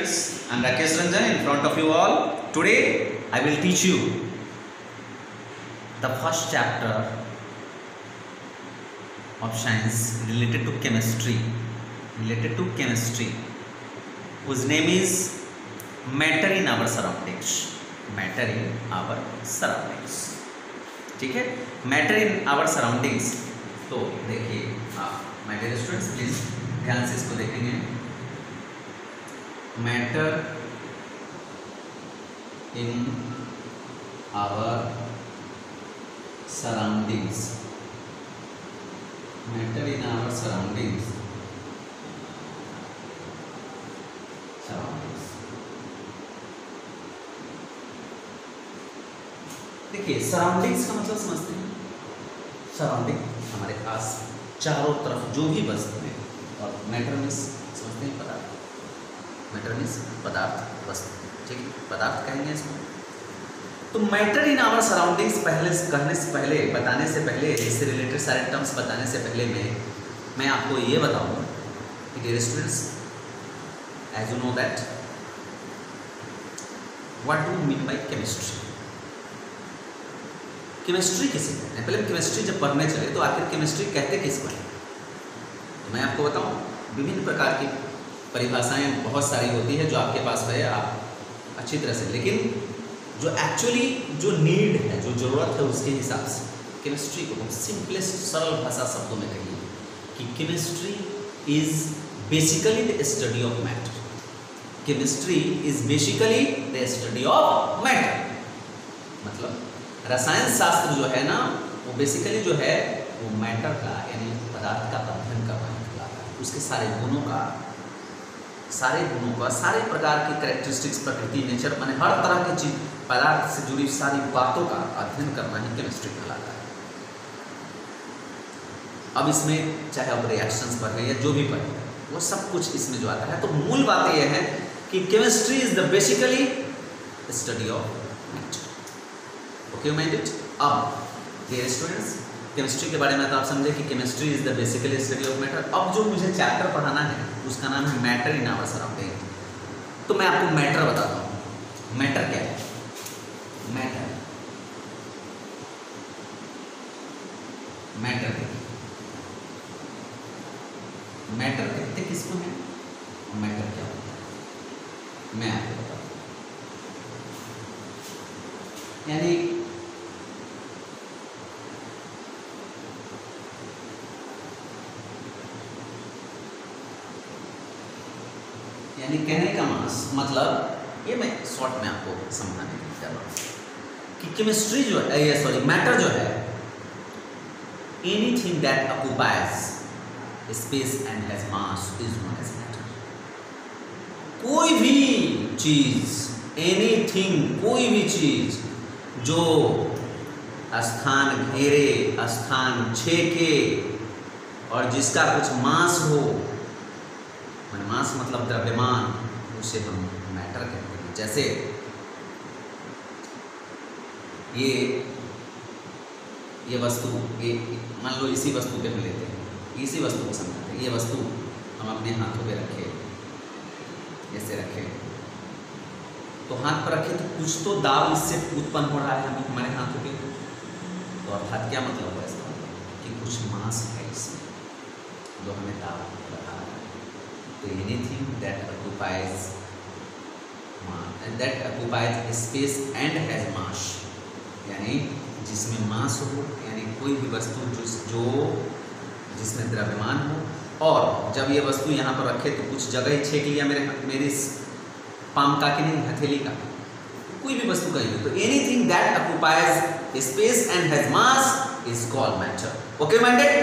students, I am Rakesh Ranjan in front of you all. Today I will teach you the first chapter of science related to chemistry, whose name is matter in our surroundings. ठीक है, matter in our surroundings. तो देखिए आप my dear students, please ध्यान से इसको देखेंगे. Matter in our surroundings, देखिए सराउंडिंग्स का मतलब समझते हैं. सराउंडिंग हमारे पास चारों तरफ जो भी वस्तु है, और मैटर मीन्स समझते हैं पदार्थ. मैटर मीन्स पदार्थ, वस्तु. ठीक है, पदार्थ कहेंगे इसको. तो मैटर इन आवर सराउंडिंग्स बताने से पहले इससे रिलेटेड सारे टर्म्स बताने से पहले मैं आपको ये बताऊँ कि dear students, as you know that what do mean by chemistry. Chemistry किसे कहते हैं? पहले केमिस्ट्री जब पढ़ने चले तो आखिर केमिस्ट्री कहते किसको है? तो मैं आपको बताऊं, विभिन्न प्रकार की परिभाषाएं बहुत सारी होती है जो आपके पास है, आप अच्छी तरह से, लेकिन जो एक्चुअली जो नीड है, जो ज़रूरत है, उसके हिसाब से केमिस्ट्री को बहुत सिंपलेस्ट सरल भाषा शब्दों में कहिए कि chemistry is basically the study of matter. Chemistry is basically the study of matter. मतलब रसायन शास्त्र जो है ना, वो बेसिकली जो है वो मैटर का, यानी पदार्थ का अध्ययन करना कहलाता है. उसके सारे गुणों का, सारे प्रकार की कैरेक्टरिस्टिक्स, प्रकृति, नेचर, माने हर तरह की चीज, पदार्थ से जुड़ी सारी बातों का अध्ययन करना ही केमिस्ट्री कहलाता है. अब इसमें चाहे अब रिएक्शंस पढ़े या जो भी पढ़े, वो सब कुछ इसमें जो आता है. तो मूल बात यह है कि chemistry is the basically study of nature. Okay minded. अब डियर स्टूडेंट्स, केमिस्ट्री के बारे में तो आप समझे कि chemistry is the basically study of matter. अब जो मुझे चैप्टर पढ़ाना है उसका नाम है मैटर इन आवर सराउंडिंग. तो मैं आपको मैटर बताता हूँ. मैटर क्या है? मैटर कहते किसको है? मैटर क्या होता है मैं आपको बताता हूँ. यानी कहने का मतलब ये मैं शॉर्ट में आपको समझाने की कर रहा हूँ कि केमिस्ट्री जो है, मैटर जो है, anything that occupies space and has mass is known as matter. कोई भी चीज जो स्थान घेरे, स्थान छेके और जिसका कुछ मास हो, मास मतलब द्रव्यमान, उसे हम मैटर कहते हैं. जैसे ये वस्तु, ये मान लो इसी वस्तु पे हम लेते हैं, इसी वस्तु को समझाते हैं. ये वस्तु हम अपने हाथों पे रखे, ऐसे रखे, तो हाथ पर रखे तो कुछ तो दाब इससे उत्पन्न हो रहा है हमारे हाथों पे. तो अर्थात क्या मतलब हुआ इसका? कि कुछ मास है इसमें जो हमें दाब बता रहा है. तो anything that occupies space and has मास, यानी जिसमें मास हो, यानी कोई भी वस्तु जो जिसमें द्रव्यमान हो. और जब ये वस्तु यहाँ पर रखे तो कुछ जगह ही छेक लिया मेरी पाम का, कि नहीं, हथेली का, कोई भी वस्तु का ही. तो anything that occupies space and has mass is called matter. Okay minded.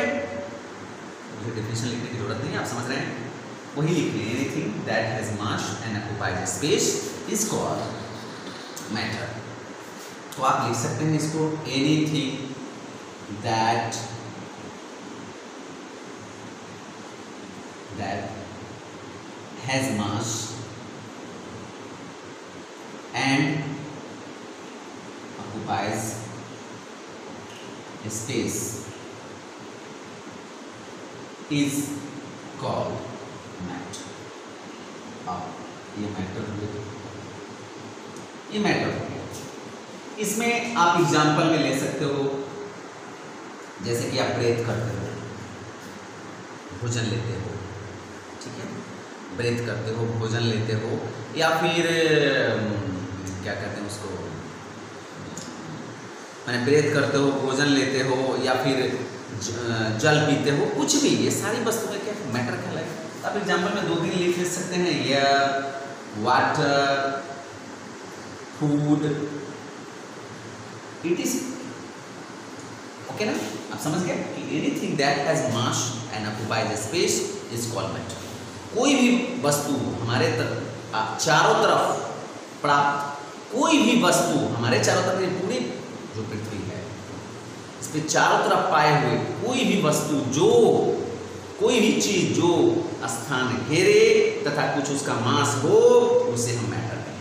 मुझे डेफिनेशन लिखने की जरूरत नहीं है, आप समझ रहे हैं, वही लिखिए. Anything that has mass and occupies space is called matter. तो आप लिख सकते हैं इसको, anything that has mass and occupies space is called matter. ये मैटर हुए, ये मैटर हो गया। इसमें आप एग्जाम्पल में ले सकते हो, जैसे कि आप ब्रेथ करते हो, भोजन लेते हो, ठीक है, ब्रेथ करते हो, भोजन लेते हो, या फिर क्या कहते हैं उसको, मैंने ब्रेथ करते हो, भोजन लेते हो, या फिर जल पीते हो, कुछ भी, ये सारी वस्तुएं क्या मैटर कहलाएगी। आप एग्जाम्पल में 2-3 लिख सकते हैं, air, water, food, etc। Okay ना, आप समझ गए कि anything that has mass and occupies space is called matter. कोई भी वस्तु हमारे चारों तरफ प्राप्त, कोई भी वस्तु हमारे चारों तरफ, ये पूरी जो पृथ्वी है इस पे चारों तरफ पाए हुए कोई भी वस्तु, जो कोई भी चीज जो स्थान घेरे तथा कुछ उसका मास हो, उसे हम मैटर कहें।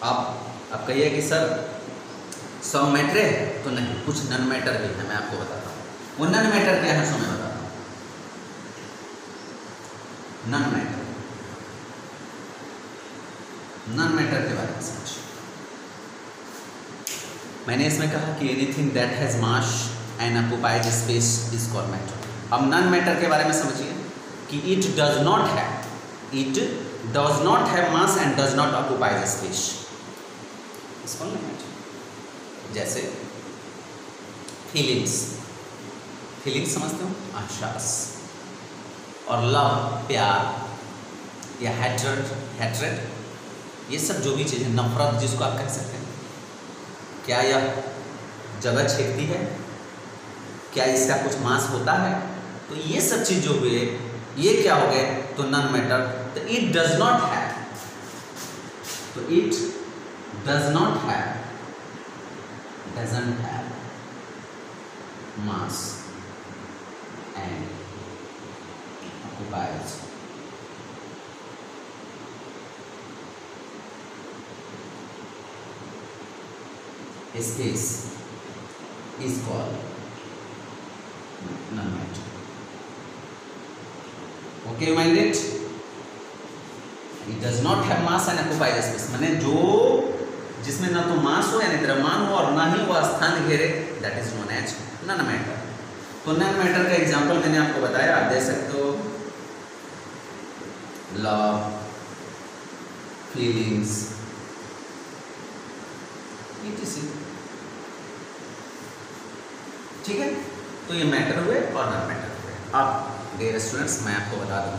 आप कहिए कि सर सब मैटर है, तो नहीं, कुछ नॉन मैटर भी है, मैं आपको बताता हूँ। वो नॉन मैटर क्या है, सो मैं बताता हूँ। नॉन मैटर, नॉन मैटर के बारे में समझिए। मैंने इसमें कहा कि anything that has mass and occupies space is called matter. अब नॉन मैटर के बारे में समझिए कि it does not have mass and does not occupies space, is called matter. जैसे फीलिंग्स, फीलिंग्स समझते हो, आशास, और लव, प्यार, या हैट्रेड, ये सब जो भी चीज़ें, नफरत जिसको आप कह सकते हैं, क्या यह जगह छेकती है, क्या इसका कुछ मास होता है, तो ये सब चीज जो हुए ये क्या हो गए, तो नॉन मैटर। तो इट डज नॉट हैव, तो it does not have, doesn't have mass and occupies space is called non-matter. Okay, you mind it? It does not have mass and occupies space. माने जो जिसमें ना तो मास हो यानी द्रव्यमान हो और ना ही वो स्थान घेरे, that is known as non-matter। तो non-matter का एग्जाम्पल मैंने आपको बताया, आप दे सकते हो लव, फीलिंग्स, etc। ठीक है, तो ये मैटर हुए और नॉन मैटर हुए। अब डियर स्टूडेंट्स, मैं आपको बता दूं,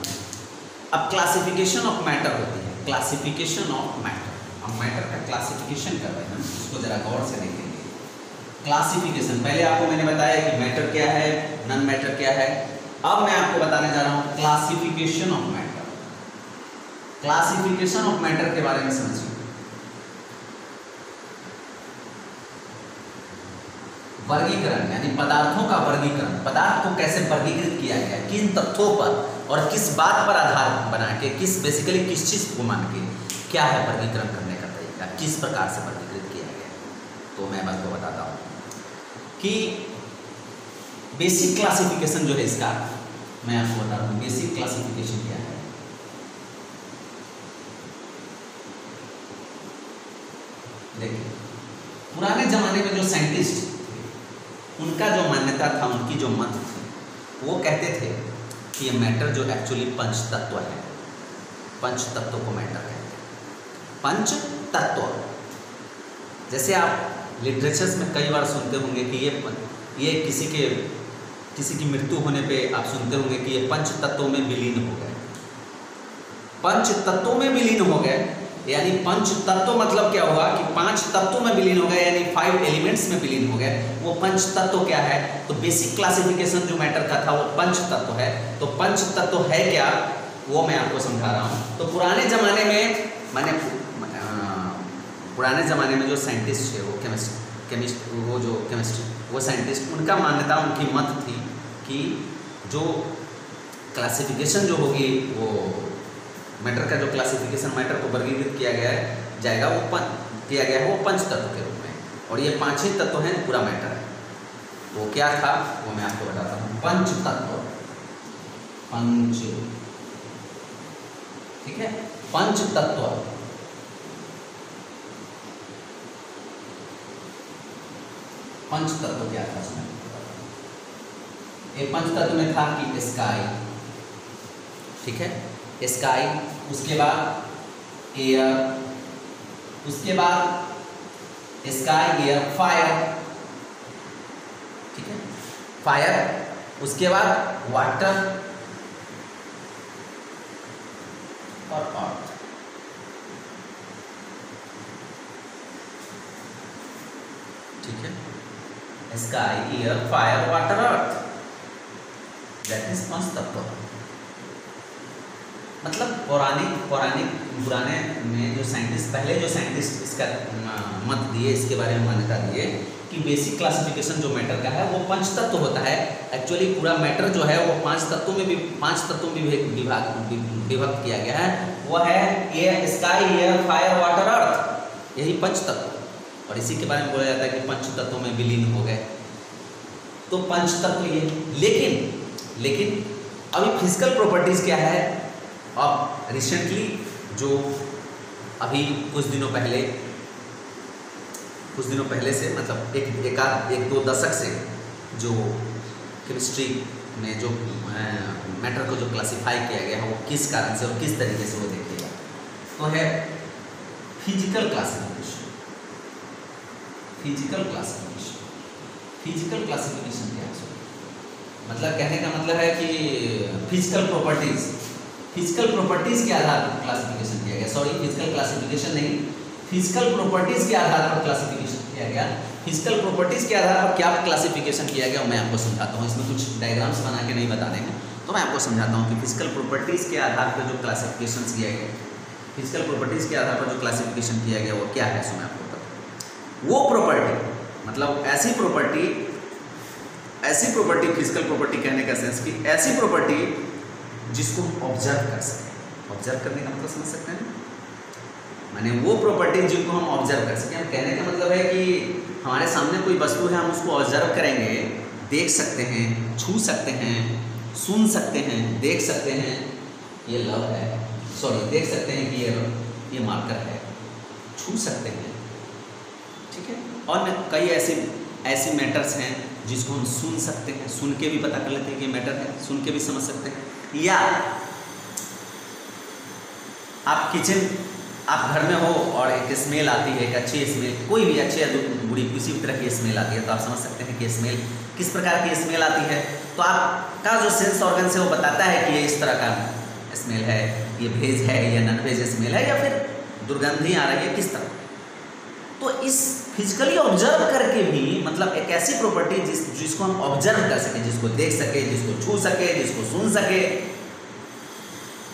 अब क्लासिफिकेशन ऑफ मैटर होती है, क्लासिफिकेशन ऑफ मैटर। अब मैटर का क्लासिफिकेशन कर रहे हैं, उसको जरा गौर से देखेंगे। क्लासिफिकेशन, पहले आपको मैंने बताया कि मैटर क्या है, नॉन मैटर क्या है। अब मैं आपको बताने जा रहा हूं classification of matter. Classification of matter के बारे में समझिए। वर्गीकरण यानी पदार्थों का वर्गीकरण, पदार्थ को कैसे वर्गीकृत किया गया, किन तथ्यों पर और किस बात पर आधार बना के, किस बेसिकली किस चीज को मान के, क्या है वर्गीकरण करने का तरीका, किस प्रकार से वर्गीकृत किया गया। तो मैं आपको बताता हूँ कि बेसिक क्लासिफिकेशन जो है इसका, मैं आपको बता दूँ बेसिक क्लासिफिकेशन क्या है। देखिए, पुराने जमाने में जो साइंटिस्ट, उनका जो मान्यता था, उनकी जो मत थी, वो कहते थे कि ये मैटर जो एक्चुअली पंच तत्व है, पंच तत्व को मैटर कहते हैं। पंच तत्व, जैसे आप लिटरेचर्स में कई बार सुनते होंगे कि ये किसी की मृत्यु होने पे आप सुनते होंगे कि ये पंच तत्वों में विलीन हो गए। पंच तत्वों में विलीन हो गए यानी पंच तत्व मतलब क्या हुआ कि 5 तत्वों में विलीन हो गए, यानी 5 एलिमेंट्स में विलीन हो गए। वो पंच तत्व क्या है, तो बेसिक क्लासिफिकेशन जो मैटर का था वो पंच तत्व है। तो पंच तत्व है क्या, वो मैं आपको समझा रहा हूँ। तो पुराने ज़माने में पुराने ज़माने में जो साइंटिस्ट है, वो वो साइंटिस्ट, उनका मान्यता, उनकी मत थी कि जो क्लासिफिकेशन जो होगी, वो मैटर का जो क्लासिफिकेशन, मैटर को वर्गीकृत किया जाएगा, वो किया गया है वो पंच तत्व के रूप में, और ये 5 ही तत्व हैं, पूरा मैटर है। वो क्या था, वो मैं आपको बताता हूँ। पंच तत्व, पंच, ठीक है, पंचतत्व, पंचतत्व क्या था उसमें? एक पंचतत्व में था कि स्काई, ठीक है, स्काई, उसके बाद एयर, उसके बाद स्काई एयर फायर, ठीक है, फायर, उसके बाद वाटर और अर्थ। ठीक है, sky air fire water earth, that is पंचतत्व। मतलब पौराणिक पुराने में जो साइंटिस्ट, पहले जो साइंटिस्ट इसका मत दिए, इसके बारे में मान्यता दिए कि बेसिक क्लासिफिकेशन जो मैटर का है वो पंचतत्व होता है। एक्चुअली पूरा मैटर जो है वो पांच तत्वों में विभक्त किया गया है। वो है air, sky air fire water अर्थ, यही पंचतत्व। और इसी के बारे में बोला जाता है कि पंचतत्वों में विलीन हो गए, तो पंचतत्व ये। लेकिन अभी फिजिकल प्रॉपर्टीज क्या है? अब रिसेंटली जो अभी कुछ दिनों पहले से, मतलब एक दो दशक से जो केमिस्ट्री में जो मैटर को जो क्लासिफाई किया गया है वो किस कारण से और किस तरीके से वो देखिएगा, तो है फिजिकल क्लासिफिकेशन। फिजिकल क्लासिफिकेशन क्या है? मतलब कहने का मतलब है कि फिजिकल प्रॉपर्टीज के आधार पर क्लासिफिकेशन किया गया। सॉरी, फिजिकल क्लासिफिकेशन नहीं, फिजिकल प्रॉपर्टीज के आधार पर क्लासिफिकेशन किया गया। फिजिकल प्रॉपर्टीज के आधार पर क्या क्लासिफिकेशन किया गया मैं आपको समझाता हूँ। इसमें कुछ डायग्राम्स बना के नहीं बताने हैं, तो मैं आपको समझाता हूँ कि फिजिकल प्रॉपर्टीज के आधार पर जो क्लासिफिकेशन किया गया, फिजिकल प्रॉपर्टीज के आधार पर जो क्लासिफिकेशन किया गया वो क्या है, सो मैं आपको बताता हूँ। वो प्रॉपर्टी, मतलब ऐसी प्रॉपर्टी, फिजिकल प्रॉपर्टी कहने का सेंस कि ऐसी प्रॉपर्टी जिसको हम ऑब्जर्व कर सकें। ऑब्जर्व करने का मतलब समझ सकते हैं, माने वो प्रॉपर्टी जिनको हम ऑब्जर्व कर सकें। कहने का मतलब है कि हमारे सामने कोई वस्तु है, हम उसको ऑब्जर्व करेंगे, देख सकते हैं, छू सकते हैं, सुन सकते हैं, देख सकते हैं ये लव है, सॉरी देख सकते हैं कि ये मार्कर है, छू सकते हैं, ठीक है। और कई ऐसी मैटर्स हैं जिसको हम सुन सकते हैं, सुन के भी पता कर लेते हैं कि मैटर है, सुन के भी समझ सकते हैं। या आप घर में हो और एक स्मेल आती है, एक अच्छी स्मेल, कोई भी अच्छी या बुरी किसी भी तरह की स्मेल आती है, तो आप समझ सकते हैं कि स्मेल किस प्रकार की स्मेल आती है। तो आपका जो सेंस ऑर्गन से वो बताता है कि ये इस तरह का स्मेल है, ये वेज है या नॉन वेज स्मेल है, या फिर दुर्गंधी आ रही है, किस तरह। तो इस फिजिकली ऑब्जर्व करके भी, मतलब एक ऐसी प्रॉपर्टी जिसको हम ऑब्जर्व कर सके, जिसको देख सके, जिसको छू सके, जिसको सुन सके,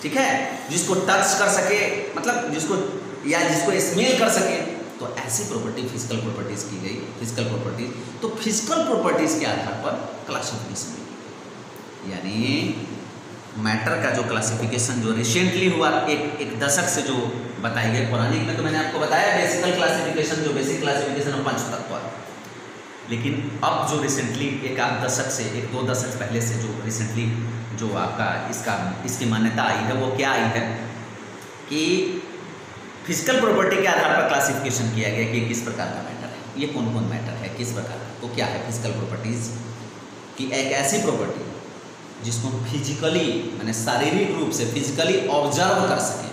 ठीक है, जिसको टच कर सके, मतलब जिसको स्मेल कर सके, तो ऐसी प्रॉपर्टी फिजिकल प्रॉपर्टीज की गई। फिजिकल प्रॉपर्टीज, तो फिजिकल प्रॉपर्टीज के आधार पर क्लासिफिकेशन, यानी मैटर का जो क्लासिफिकेशन जो रिसेंटली हुआ, एक दशक से जो बताई गई। पौराणिक में तो मैंने आपको बताया बेसिक क्लासिफिकेशन पंचतत्व, लेकिन अब जो रिसेंटली एक आध दशक से, एक दो दशक पहले से जो रिसेंटली जो आपका इसकी मान्यता आई है, वो क्या आई है कि फिजिकल प्रॉपर्टी के आधार पर क्लासिफिकेशन किया गया कि किस प्रकार का मैटर है, ये कौन कौन मैटर है, किस प्रकार का। तो क्या है फिजिकल प्रॉपर्टीज की एक ऐसी प्रॉपर्टी जिसको हम फिजिकली, माने शारीरिक रूप से फिजिकली ऑब्जर्व कर सकें,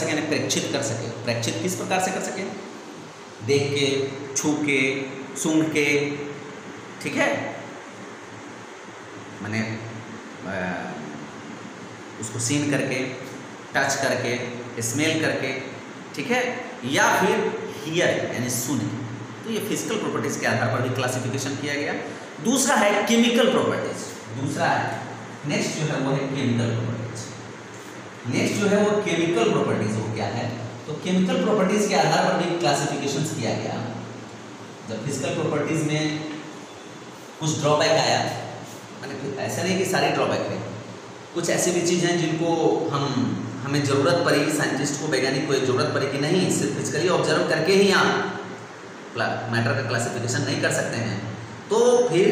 यानी प्रेक्षित कर सके। प्रेक्षित किस प्रकार से कर सके? देख के, छू के, सुन के, ठीक है, माने उसको सीन करके, टच करके, स्मेल करके, ठीक है, या फिर हियर यानी सुने। तो ये फिजिकल प्रॉपर्टीज के आधार पर भी क्लासिफिकेशन किया गया। दूसरा है केमिकल प्रॉपर्टीज। नेक्स्ट जो है वो है केमिकल प्रॉपर्टीज। वो क्या है? तो केमिकल प्रॉपर्टीज के आधार पर भी क्लासिफिकेशन किया गया। जब फिजिकल प्रॉपर्टीज में कुछ ड्रॉबैक आया, मैंने ऐसा नहीं कि सारी ड्रॉबैक है, कुछ ऐसी भी चीज़ हैं जिनको हमें ज़रूरत पड़ी, साइंटिस्ट को, वैज्ञानिक को ज़रूरत पड़ी कि नहीं, सिर्फ फिजिकली ऑब्जर्व करके ही आप मैटर का क्लासिफिकेशन नहीं कर सकते हैं, तो फिर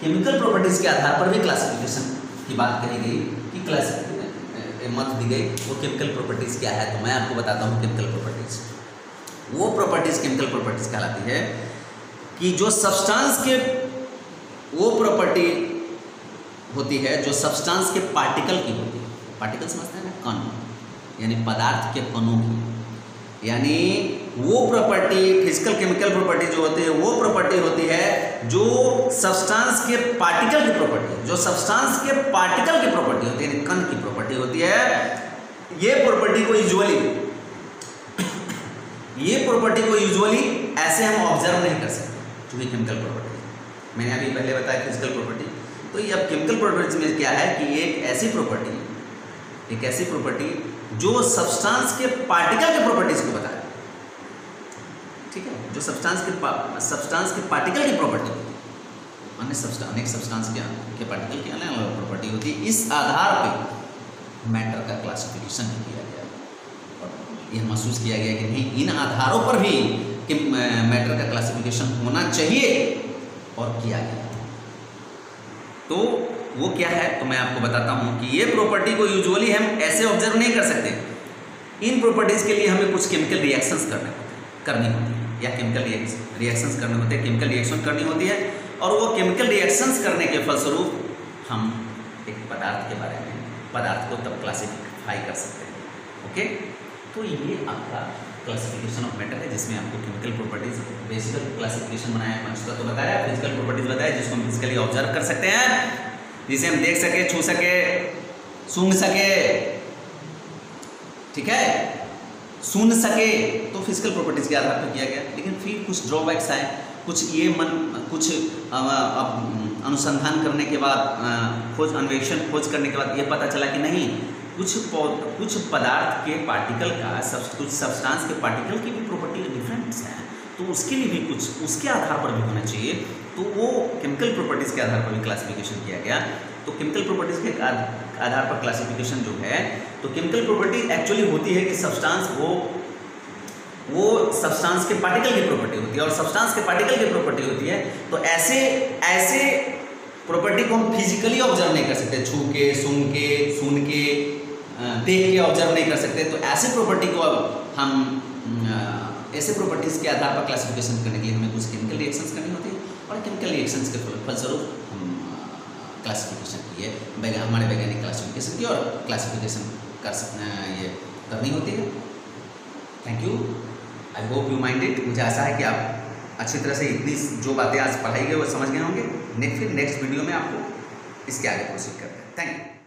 केमिकल प्रॉपर्टीज़ के आधार पर भी क्लासिफिकेशन की बात कही गई कि मत दी गई वो केमिकल प्रॉपर्टीज़ क्या है, तो मैं आपको बताता हूँ केमिकल प्रॉपर्टीज़। वो प्रॉपर्टीज़ केमिकल प्रॉपर्टीज़ कहलाती है कि जो सब्सटेंस के वो प्रॉपर्टी होती है जो सब्सटेंस के पार्टिकल की होती है। पार्टिकल समझते हैं ना, कण, यानी पदार्थ के कणों की, यानी वो प्रॉपर्टी फिजिकल केमिकल प्रॉपर्टी जो होती है वो प्रॉपर्टी होती है जो सब्सटेंस के पार्टिकल की प्रॉपर्टी, जो सब्सटेंस के पार्टिकल की प्रॉपर्टी होती है, यानी कण की प्रॉपर्टी होती है। ये प्रॉपर्टी को यूजुअली ऐसे हम ऑब्जर्व नहीं कर सकते क्योंकि केमिकल प्रॉपर्टी मैंने अभी पहले बताया फिजिकल प्रॉपर्टी। तो ये अब केमिकल प्रॉपर्टीज में क्या है कि एक ऐसी प्रॉपर्टी जो सब्सटेंस के पार्टिकल के प्रॉपर्टीज को बताए, ठीक है, जो सब्सटेंस के पार्टिकल की प्रॉपर्टी होती है, अनेक सब्सटेंस के पार्टिकल की अलग अलग प्रॉपर्टी होती है। इस आधार पे मैटर का क्लासिफिकेशन किया गया और यह महसूस किया गया कि नहीं, इन आधारों पर भी कि मैटर का क्लासिफिकेशन होना चाहिए और किया गया। तो वो क्या है, तो मैं आपको बताता हूँ कि ये प्रॉपर्टी को यूजुअली हम ऐसे ऑब्जर्व नहीं कर सकते। इन प्रॉपर्टीज़ के लिए हमें कुछ केमिकल रिएक्शंस करनी होती है या केमिकल रिएक्शंस करने होते हैं, केमिकल रिएक्शन करनी होती है और वो केमिकल रिएक्शंस करने के फलस्वरूप हम एक पदार्थ को तब क्लासिफाई कर सकते हैं। ओके, तो ये आपका क्लासिफिकेशन ऑफ मैटर है जिसमें आपको केमिकल प्रॉपर्टीज बेसिकल क्लासिफिकेशन बनाया है, उसका तो बताया, फिजिकल प्रॉपर्टीज बताया जिसको हम फिजिकली ऑब्जर्व कर सकते हैं, जिसे हम देख सके, छू सके, सूंघ सके, ठीक है, सुन सके, तो फिजिकल प्रॉपर्टीज के आधार पर किया गया। लेकिन फिर कुछ ड्रॉबैक्स आए, कुछ अनुसंधान करने के बाद, खोज करने के बाद ये पता चला कि नहीं, कुछ पदार्थ के पार्टिकल का कुछ सब्सटेंस के पार्टिकल की भी प्रॉपर्टी डिफरेंस है, तो उसके लिए भी कुछ उसके आधार पर भी होना चाहिए। तो वो केमिकल प्रॉपर्टीज़ के आधार पर भी क्लासिफिकेशन किया गया। तो केमिकल प्रॉपर्टीज़ के आधार पर क्लासिफिकेशन जो है, तो केमिकल प्रॉपर्टी एक्चुअली होती है कि सब्सटेंस वो सब्सटेंस के पार्टिकल की प्रॉपर्टी होती है और सब्सटेंस के पार्टिकल की प्रॉपर्टी होती है। तो ऐसे प्रॉपर्टी को हम फिजिकली ऑब्जर्व नहीं कर सकते, छू के, सूंघ के, सुन के, देख के ऑब्जर्व नहीं कर सकते। तो ऐसे प्रॉपर्टी को अब हम ऐसे प्रॉपर्टीज़ के आधार पर क्लासिफिकेशन करने के लिए हमें कुछ केमिकल रिएक्शंस करनी होती है और केमिकल रिएक्शंस के फलस्वरूप हम क्लासिफिकेशन किए, हमारे वैज्ञानिक क्लासिफिकेशन की और क्लासिफिकेशन ये करनी होती है। Thank you, I hope you mind it. मुझे आशा है कि आप अच्छी तरह से इतनी जो बातें आज पढ़ाई गई वो समझ गए होंगे। नेक्स्ट वीडियो में आपको इसके आगे प्रोसीड करते हैं। Thank you.